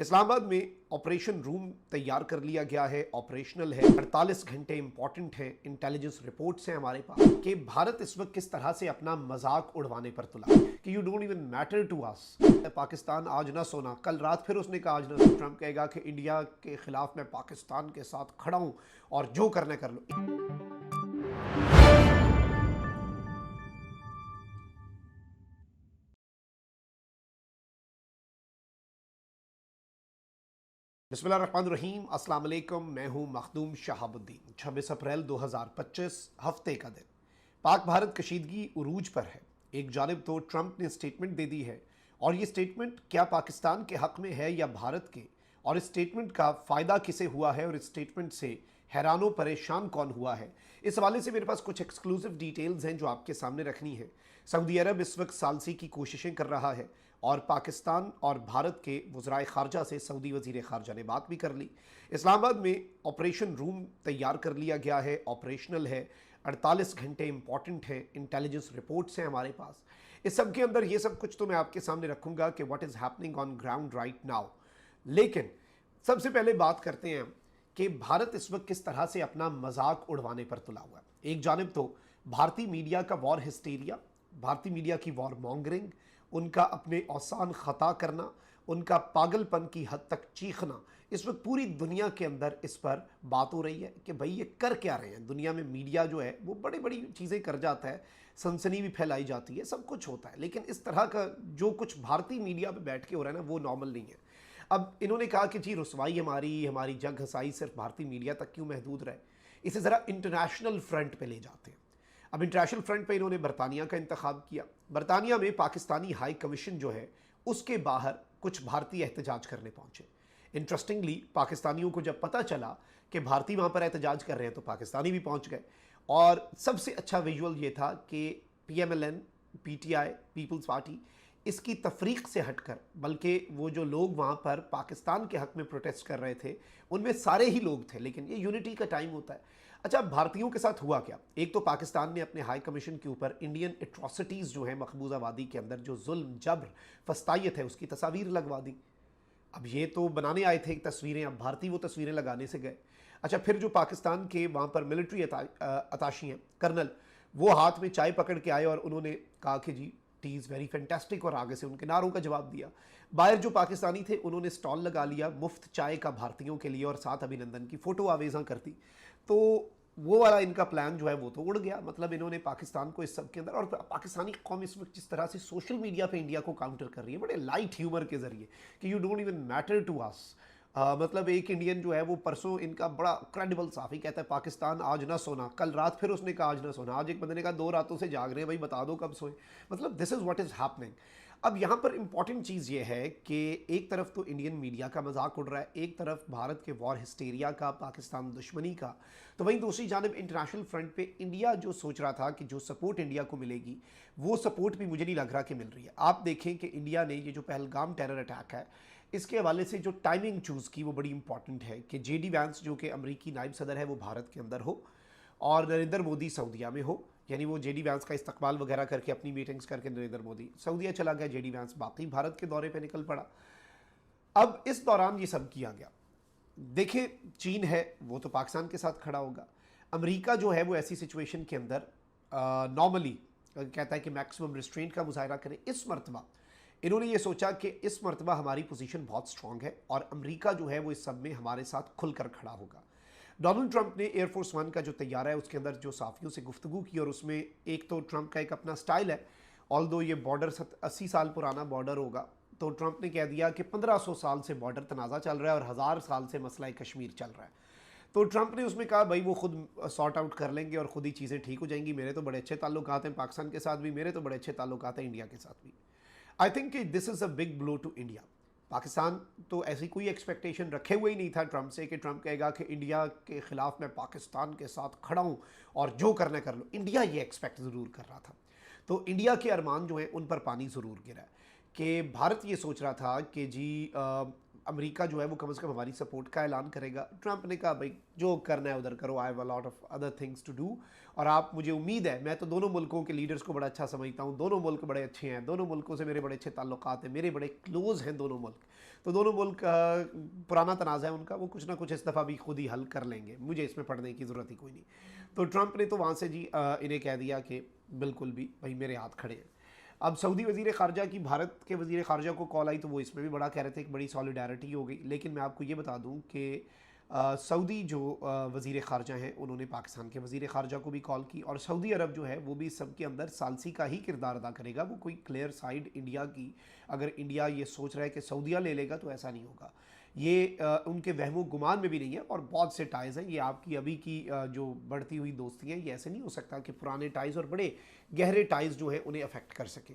इस्लामाबाद में operation room तैयार कर लिया गया है, ऑपरेशनल है, 48 घंटे इंपॉर्टेंट है। इंटेलिजेंस रिपोर्ट्स हैं हमारे पास कि भारत इस वक्त किस तरह से अपना मजाक उड़वाने पर तुला कि you don't even matter to us. Pakistan आज ना सोना, कल रात फिर उसने कहा आज ना सोना। ट्रंप कहेगा कि इंडिया के खिलाफ मैं पाकिस्तान के साथ खड़ा हूं और जो करना कर लो। बिस्मिल्लाहिर्रहमानिर्रहीम, अस्सलाम वालेकुम। मैं हूं मखदूम शहाबुद्दीन। 26 अप्रैल 2025 हफ्ते का दिन। पाक भारत कशीदगी उरूज पर है। एक जानिब तो ट्रंप ने स्टेटमेंट दे दी है और ये स्टेटमेंट क्या पाकिस्तान के हक में है या भारत के, और इस स्टेटमेंट का फ़ायदा किसे हुआ है और इस स्टेटमेंट से हैरान व परेशान कौन हुआ है, इस हवाले से मेरे पास कुछ एक्सक्लूसिव डिटेल्स हैं जो आपके सामने रखनी है। सऊदी अरब इस वक्त सालसी की कोशिशें कर रहा है और पाकिस्तान और भारत के वज़राए ख़ारजा से सऊदी वज़ीर ख़ारजा ने बात भी कर ली। इस्लामाबाद में ऑपरेशन रूम तैयार कर लिया गया है, ऑपरेशनल है, 48 घंटे इंपॉर्टेंट है। इंटेलिजेंस रिपोर्ट्स हैं हमारे पास। इस सब के अंदर ये सब कुछ तो मैं आपके सामने रखूँगा कि what is happening on ground right now. लेकिन सबसे पहले बात करते हैं कि भारत इस वक्त किस तरह से अपना मजाक उड़वाने पर तुला हुआ है। एक जानिब तो भारतीय मीडिया का वॉर हिस्टीरिया, भारतीय मीडिया की वॉर मॉन्गरिंग, उनका अपने औसान ख़ता करना, उनका पागलपन की हद तक चीखना, इस वक्त पूरी दुनिया के अंदर इस पर बात हो रही है कि भाई ये कर क्या रहे हैं। दुनिया में मीडिया जो है वो बड़ी बड़ी चीज़ें कर जाता है, सनसनी भी फैलाई जाती है, सब कुछ होता है, लेकिन इस तरह का जो कुछ भारतीय मीडिया पे बैठ के हो रहा है ना, वो नॉर्मल नहीं है। अब इन्होंने कहा कि जी रुसवाई हमारी जग हसाई सिर्फ भारतीय मीडिया तक क्यों महदूद रहे, इसे ज़रा इंटरनेशनल फ्रंट पे ले जाते हैं। अब इंटरनेशनल फ्रंट पे इन्होंने बरतानिया का इंतखाब किया। बरतानिया में पाकिस्तानी हाई कमीशन जो है उसके बाहर कुछ भारतीय एहतजाज करने पहुंचे। इंटरेस्टिंगली पाकिस्तानियों को जब पता चला कि भारतीय वहाँ पर एहतजाज कर रहे हैं तो पाकिस्तानी भी पहुँच गए। और सबसे अच्छा विजुअल ये था कि PMLN, PTI, पीपल्स पार्टी, इसकी तफरीक से हटकर, बल्कि वो जो लोग वहाँ पर पाकिस्तान के हक़ में प्रोटेस्ट कर रहे थे उनमें सारे ही लोग थे, लेकिन ये यूनिटी का टाइम होता है। अच्छा, भारतीयों के साथ हुआ क्या? एक तो पाकिस्तान ने अपने हाई कमीशन के ऊपर इंडियन एट्रॉसिटीज़ जो है मकबूजा वादी के अंदर जो जुल्म, जबर, फस्तायत है, उसकी तस्वीर लगवा दी। अब ये तो बनाने आए थे तस्वीरें, अब भारतीय वो तस्वीरें लगाने से गए। अच्छा, फिर जो पाकिस्तान के वहाँ पर मिलिट्री अताशी हैं, कर्नल, वो हाथ में चाय पकड़ के आए और उन्होंने कहा कि G T is very fantastic, और आगे से उनके नारों का जवाब दिया। बाहर जो पाकिस्तानी थे उन्होंने स्टॉल लगा लिया मुफ्त चाय का भारतीयों के लिए और साथ अभिनंदन की फ़ोटो आवेज़ा करती। तो वो वाला इनका प्लान जो है वो तो उड़ गया। मतलब इन्होंने पाकिस्तान को इस सब के अंदर, और पाकिस्तानी कौम इस वक्त जिस तरह से सोशल मीडिया पे इंडिया को काउंटर कर रही है बड़े लाइट ह्यूमर के ज़रिए कि you don't even matter to us. मतलब एक इंडियन जो है वो परसों इनका बड़ा क्रेडिबल साफ़ी कहता है पाकिस्तान आज ना सोना, कल रात फिर उसने कहा आज ना सोना। आज एक बंदे ने कहा 2 रातों से जाग रहे हैं, भाई बता दो कब सोए। मतलब this is what is happening. अब यहाँ पर इंपॉर्टेंट चीज़ ये है कि एक तरफ तो इंडियन मीडिया का मजाक उड़ रहा है, एक तरफ भारत के वॉर हिस्टेरिया का, पाकिस्तान दुश्मनी का, तो वहीं दूसरी जानब इंटरनेशनल फ्रंट पे इंडिया जो सोच रहा था कि जो सपोर्ट इंडिया को मिलेगी वो सपोर्ट भी मुझे नहीं लग रहा कि मिल रही है। आप देखें कि इंडिया ने ये जो पहलगाम टेरर अटैक है इसके हवाले से जो टाइमिंग चूज़ की वो बड़ी इंपॉर्टेंट है कि JD वैंस जो कि अमरीकी नायब सदर है वो भारत के अंदर हो और नरेंद्र मोदी सऊदीया में हो। यानी वो JD वैंस का इस्तकबाल वगैरह करके अपनी मीटिंग्स करके नरेंद्र मोदी सऊदीया चला गया, JD वैंस बाकी भारत के दौरे पे निकल पड़ा। अब इस दौरान ये सब किया गया। देखें, चीन है वो तो पाकिस्तान के साथ खड़ा होगा। अमेरिका जो है वो ऐसी सिचुएशन के अंदर नॉर्मली कहता है कि मैक्सिमम रिस्ट्रेंट का मुजाहरा करें। इस मरतबा इन्होंने ये सोचा कि इस मरतबा हमारी पोजीशन बहुत स्ट्रांग है और अमेरिका जो है वो इस सब में हमारे साथ खुलकर खड़ा होगा। डोनाल्ड ट्रंप ने एयरफोर्स 1 का जो तैयारा है उसके अंदर जो साफियों से गुफ्तगू की, और उसमें एक तो ट्रंप का एक अपना स्टाइल है, ऑल्दो ये बॉर्डर 80 साल पुराना बॉर्डर होगा, तो ट्रंप ने कह दिया कि 1500 साल से बॉर्डर तनाज़ा चल रहा है और 1000 साल से मसला कश्मीर चल रहा है। तो ट्रंप ने उसमें कहा भाई वो खुद सॉर्ट आउट कर लेंगे और ख़ुद ही चीज़ें ठीक हो जाएंगी। मेरे तो बड़े अच्छे ताल्लुकात हैं पाकिस्तान के साथ भी, मेरे तो बड़े अच्छे ताल्लुकात हैं इंडिया के साथ भी। I think this is a big blow to India. Pakistan तो ऐसी कोई एक्सपेक्टेशन रखे हुए ही नहीं था ट्रंप से कि ट्रंप कहेगा कि इंडिया के ख़िलाफ़ मैं पाकिस्तान के साथ खड़ा हूँ और जो करना कर लो। इंडिया ये एक्सपेक्ट ज़रूर कर रहा था। तो इंडिया के अरमान जो हैं उन पर पानी ज़रूर गिरा है कि भारत ये सोच रहा था कि जी अमेरिका जो है वो कम से कम हमारी सपोर्ट का ऐलान करेगा। ट्रंप ने कहा भाई जो करना है उधर करो, I have a lot of other things to do. और आप, मुझे उम्मीद है, मैं तो दोनों मुल्कों के लीडर्स को बड़ा अच्छा समझता हूँ, दोनों मुल्क बड़े अच्छे हैं, दोनों मुल्कों से मेरे बड़े अच्छे ताल्लुकात हैं, मेरे बड़े क्लोज हैं दोनों मुल्क। तो दोनों मुल्क पुराना तनाज़ा है उनका, वो कुछ ना कुछ इस दफ़ा भी खुद ही हल कर लेंगे, मुझे इसमें पढ़ने की ज़रूरत ही कोई नहीं। तो ट्रंप ने तो वहाँ से जी इन्हें कह दिया कि बिल्कुल भी भाई मेरे हाथ खड़े हैं। अब सऊदी वज़ीर ख़ारजा की भारत के वज़ीर ख़ारजा को कॉल आई तो वो इसमें भी बड़ा कह रहे थे कि बड़ी सॉलिडारिटी हो गई। लेकिन मैं आपको ये बता दूं कि सऊदी जो वज़ीर ख़ारजा हैं उन्होंने पाकिस्तान के वज़ीर ख़ारजा को भी कॉल की, और सऊदी अरब जो है वो भी सब के अंदर सालसी का ही किरदार अदा करेगा। वो कोई क्लियर साइड इंडिया की, अगर इंडिया ये सोच रहा है कि सऊदिया ले लेगा तो ऐसा नहीं होगा। ये उनके वहमो गुमान में भी नहीं है, और बहुत से टाइज़ हैं। ये आपकी अभी की जो बढ़ती हुई दोस्ती हैं, ये ऐसे नहीं हो सकता कि पुराने टाइज़ और बड़े गहरे टाइज़ जो हैं उन्हें अफेक्ट कर सकें।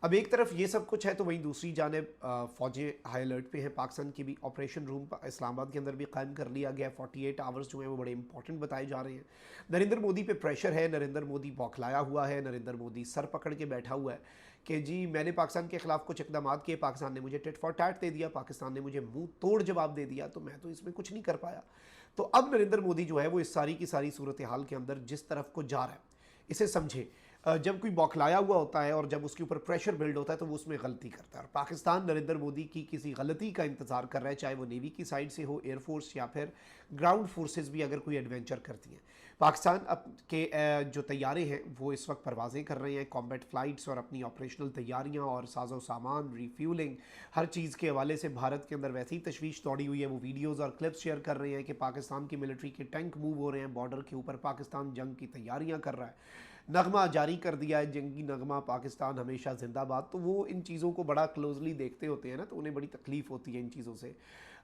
अब एक तरफ ये सब कुछ है तो वहीं दूसरी जानिब फ़ौजें हाई अलर्ट पे हैं। पाकिस्तान की भी ऑपरेशन रूम इस्लामाबाद के अंदर भी कायम कर लिया गया। 48 आवर्स जो हैं वो बड़े इंपॉर्टेंट बताए जा रहे हैं। नरेंद्र मोदी पे प्रेशर है, नरेंद्र मोदी बौखलाया हुआ है, नरेंद्र मोदी सर पकड़ के बैठा हुआ है कि जी मैंने पाकिस्तान के ख़िलाफ़ कुछ इक़दाम किए, पाकिस्तान ने मुझे टिट फॉर टैट दे दिया, पाकिस्तान ने मुझे मुँह तोड़ जवाब दे दिया, तो मैं तो इसमें कुछ नहीं कर पाया। तो अब नरेंद्र मोदी जो है वो इस सारी की सारी सूरत हाल के अंदर जिस तरफ को जा रहा है, इसे समझे। जब कोई बौखलाया हुआ होता है और जब उसके ऊपर प्रेशर बिल्ड होता है तो वो उसमें गलती करता है, और पाकिस्तान नरेंद्र मोदी की किसी गलती का इंतज़ार कर रहा है, चाहे वो नेवी की साइड से हो, एयरफोर्स या फिर ग्राउंड फोर्सेस भी अगर कोई एडवेंचर करती हैं। पाकिस्तान अब के जो तैयारे हैं वो इस वक्त परवाज़ें कर रहे हैं, कॉम्बैट फ़्लाइट्स और अपनी ऑपरेशनल तैयारियाँ और साजो सामान, रिफ्यूलिंग, हर चीज़ के हवाले से भारत के अंदर वैसी ही तशवीश दौड़ी हुई है। वो वीडियोज़ और क्लिप्स शेयर कर रहे हैं कि पाकिस्तान की मिलिट्री के टैंक मूव हो रहे हैं बॉर्डर के ऊपर, पाकिस्तान जंग की तैयारियाँ कर रहा है, नगमा जारी कर दिया है, जंगी नगमा पाकिस्तान हमेशा जिंदाबाद। तो वो इन चीज़ों को बड़ा क्लोजली देखते होते हैं ना, तो उन्हें बड़ी तकलीफ़ होती है इन चीज़ों से।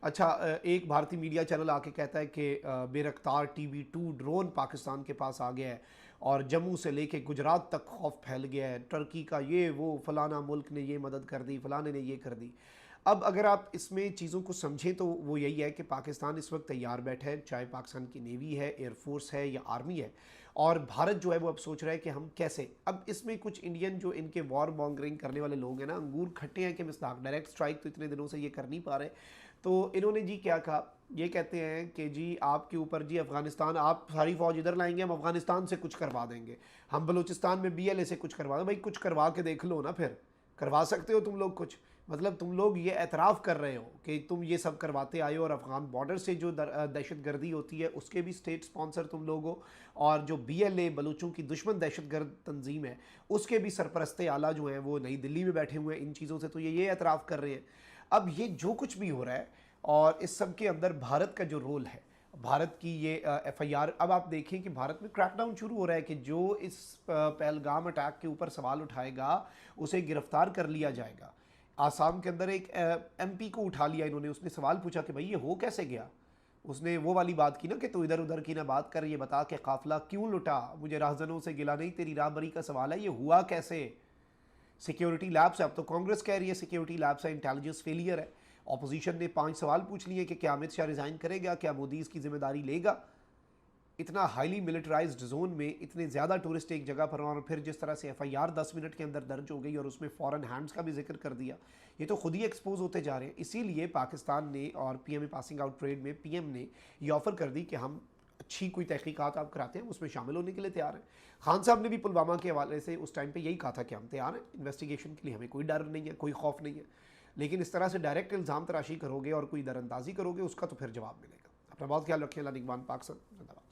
अच्छा, एक भारतीय मीडिया चैनल आके कहता है कि बेरख्तार TB2 ड्रोन पाकिस्तान के पास आ गया है और जम्मू से लेके गुजरात तक खौफ फैल गया है, टर्की का ये वो, फलाना मुल्क ने ये मदद कर दी, फलाने ने ये कर दी। अब अगर आप इसमें चीज़ों को समझें तो वो यही है कि पाकिस्तान इस वक्त तैयार बैठा है, चाहे पाकिस्तान की नेवी है, एयरफोर्स है या आर्मी है, और भारत जो है वो अब सोच रहा है कि हम कैसे, अब इसमें कुछ इंडियन जो इनके वॉर मॉन्गरिंग करने वाले लोग हैं ना, अंगूर खट्टे हैं कि मिस्ताक, डायरेक्ट स्ट्राइक तो इतने दिनों से ये कर नहीं पा रहे। तो इन्होंने जी क्या कहा, ये कहते हैं कि जी आपके ऊपर जी अफ़गानिस्तान, आप सारी फ़ौज इधर लाएंगे, हम अफ़गानिस्तान से कुछ करवा देंगे, हम बलूचिस्तान में BLA से कुछ करवा दें। भाई कुछ करवा के देख लो ना, फिर करवा सकते हो तुम लोग कुछ, मतलब तुम लोग ये एतराफ़ कर रहे हो कि तुम ये सब करवाते आए हो, और अफ़गान बॉर्डर से जो दहशत गर्दी होती है उसके भी स्टेट स्पॉन्सर तुम लोग हो, और जो BLA बलूचों की दुश्मन दहशत गर्द तंजीम है उसके भी सरपरस्ते आला जो हैं वो नई दिल्ली में बैठे हुए हैं इन चीज़ों से, तो ये एतराफ़ कर रहे हैं। अब ये जो कुछ भी हो रहा है और इस सब के अंदर भारत का जो रोल है, भारत की ये FIR, अब आप देखें कि भारत में क्रैकडाउन शुरू हो रहा है कि जो इस पहलगाम अटैक के ऊपर सवाल उठाएगा उसे गिरफ्तार कर लिया जाएगा। आसाम के अंदर एक MP को उठा लिया इन्होंने, उसने सवाल पूछा कि भाई ये हो कैसे गया। उसने वो वाली बात की ना कि तू इधर उधर की ना बात कर, ये बता के काफिला क्यों लुटा, मुझे राहजनों से गिला नहीं, तेरी राहबरी का सवाल है, ये हुआ कैसे। सिक्योरिटी लैब्स है, अब तो कांग्रेस कह रही है सिक्योरिटी लैब्स है, इंटेलिजेंस फेलियर है। ऑपोजिशन ने 5 सवाल पूछ लिए कि क्या अमित शाह रिज़ाइन करेगा, क्या मोदी इसकी जिम्मेदारी लेगा। इतना हाईली मिलिटराइज्ड जोन में इतने ज़्यादा टूरिस्ट एक जगह पर, और फिर जिस तरह से FIR 10 मिनट के अंदर दर्ज हो गई और उसमें फॉरेन हैंड्स का भी जिक्र कर दिया, ये तो खुद ही एक्सपोज होते जा रहे हैं। इसीलिए पाकिस्तान ने और PMA पासिंग आउट परेड में PM ने ये ऑफ़र कर दी कि हम अच्छी कोई तहकीकात आप कराते हैं, उसमें शामिल होने के लिए तैयार हैं। खान साहब ने भी पुलवामा के हवाले से उस टाइम पर यही कहा था कि हम तैयार हैं इन्वेस्टिगेशन के लिए, हमें कोई डर नहीं है, कोई खौफ नहीं है। लेकिन इस तरह से डायरेक्ट इल्ज़ाम तराशी करोगे और कोई दरअंदाजी करोगे, उसका तो फिर जवाब मिलेगा। अपना बहुत ख्याल रखें। अल्लाह निगहबान। पाकिस्तान जिंदाबाद।